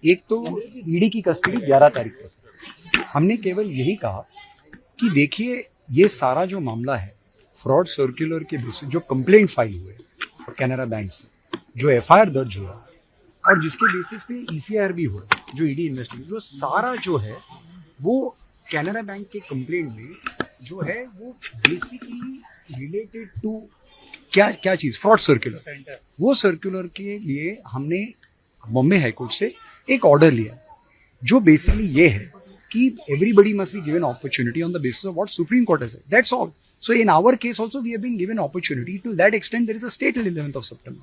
एक तो ईडी की कस्टडी 11 तारीख तक। हमने केवल यही कहा कि देखिए ये सारा जो मामला है फ्रॉड सर्कुलर के बेसिस जो कंप्लेंट फाइल हुए कैनरा बैंक से, जो एफआईआर दर्ज हुआ और जिसके बेसिस पे ईसीआर भी हुआ, जो ईडी इन्वेस्टिगेशन, जो सारा जो है वो कैनरा बैंक के कंप्लेंट में जो है वो बेसिकली रिलेटेड टू क्या चीज, फ्रॉड सर्कुलर। वो सर्कुलर के लिए हमने बॉम्बे हाईकोर्ट से एक ऑर्डर लिया जो बेसिकली ये है कि everybody must be given opportunity on the basis of what supreme court has said, that's all. So in our case also we have been given opportunity. To that extent there is a stay till 11th of September.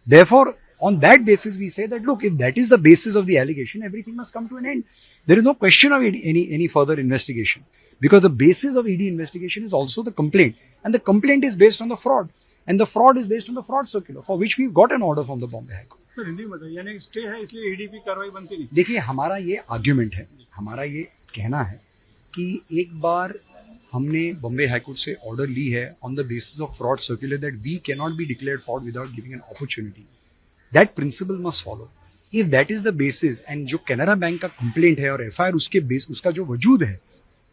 Therefore on that basis we say that look, if that is the basis of the allegation, everything must come to an end. There is no question of any further investigation, because the basis of ED investigation is also the complaint, and the complaint is based on the fraud, and the fraud is based on the fraud circular for which we got an order from the Bombay High Court. Sir Hindi में बताइए, यानी stay है इसलिए ED की कार्रवाई बनती नहीं। देखिए हमारा ये आर्ग्यूमेंट है, हमारा ये कहना है कि एक बार हमने बॉम्बे हाईकोर्ट से ऑर्डर ली है on the basis of fraud circular that we can not be declared fraud without giving an opportunity. That principle must follow. If that is the basis, and जो कैनरा बैंक का कंप्लेंट है और FIR उसके base, उसका जो वजूद है,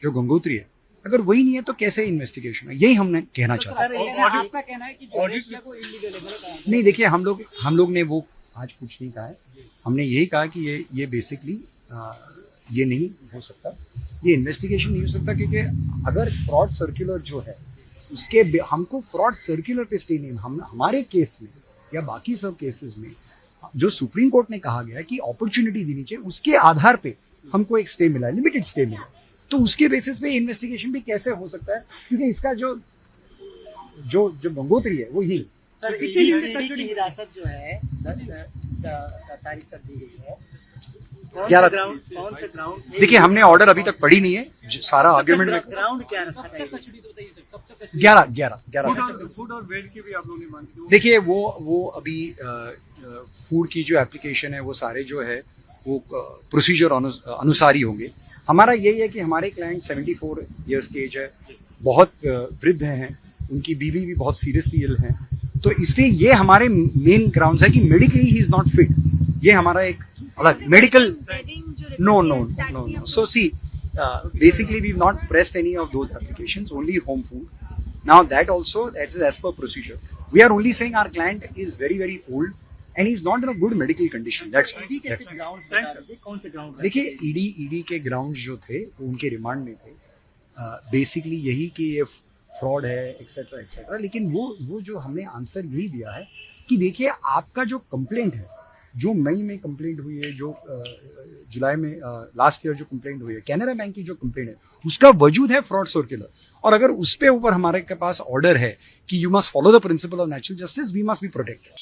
जो गंगोत्री है, अगर वही नहीं है तो कैसे इन्वेस्टिगेशन है, यही हमने कहना चाहता है। आपका कहना है कि जो को इल्लीगल है? नहीं, देखिए हम लोग ने वो आज कुछ नहीं कहा है। हमने यही कहा कि ये बेसिकली ये नहीं हो सकता, ये इन्वेस्टिगेशन नहीं हो सकता, क्योंकि अगर फ्रॉड सर्कुलर जो है उसके हमको फ्रॉड सर्कुलर पे स्टे नहीं, हमारे केस में या बाकी सब केसेस में जो सुप्रीम कोर्ट ने कहा गया कि अपॉर्चुनिटी देनी चाहिए, उसके आधार पे हमको एक स्टे मिला, लिमिटेड स्टे मिला। तो उसके बेसिस पे इन्वेस्टिगेशन भी कैसे हो सकता है, क्योंकि इसका जो गंगोत्री है वो यही। सर ईडी की हिरासत जो है 10 तारीख तक दी गई है, कौन से ग्राउंड? देखिए हमने ऑर्डर अभी तक पढ़ी नहीं है, सारा आर्ग्यूमेंट में ग्राउंड क्या रखा है? 11 फूड और बेड की भी आप लोगों ने मांग की। देखिए वो अभी फूड की जो एप्लीकेशन है वो सारे जो है वो प्रोसीजर अनुसार ही होंगे। हमारा यही है कि हमारे क्लाइंट 74 इयर्स के एज है, बहुत वृद्ध हैं, उनकी बीवी भी बहुत सीरियसली इल हैं, तो इसलिए ये हमारे मेन ग्राउंड्स है कि medically he is not fit. ये हमारा एक अलग medical no. So see, basically we've not pressed any of those applications, only home food. Now that also, that is as per procedure. We are only saying our client is very very old and he's not in a good medical condition. That's ED के grounds बता दीजिए, कौन से ground? देखिए ED के grounds जो थे वो उनके रिमांड में थे, बेसिकली यही कि ये फ्रॉड है एक्सेट्रा एक्सेट्रा। लेकिन वो जो हमने आंसर यही दिया है कि देखिए आपका जो कंप्लेंट है, जो मई में कंप्लेंट हुई है, जो जुलाई में लास्ट ईयर जो कंप्लेंट हुई है, कैनरा बैंक की जो कंप्लेंट है, उसका वजूद है फ्रॉड सर्कुलर। और अगर उस पे ऊपर हमारे के पास ऑर्डर है कि you must follow the principle of natural justice, we must be protected.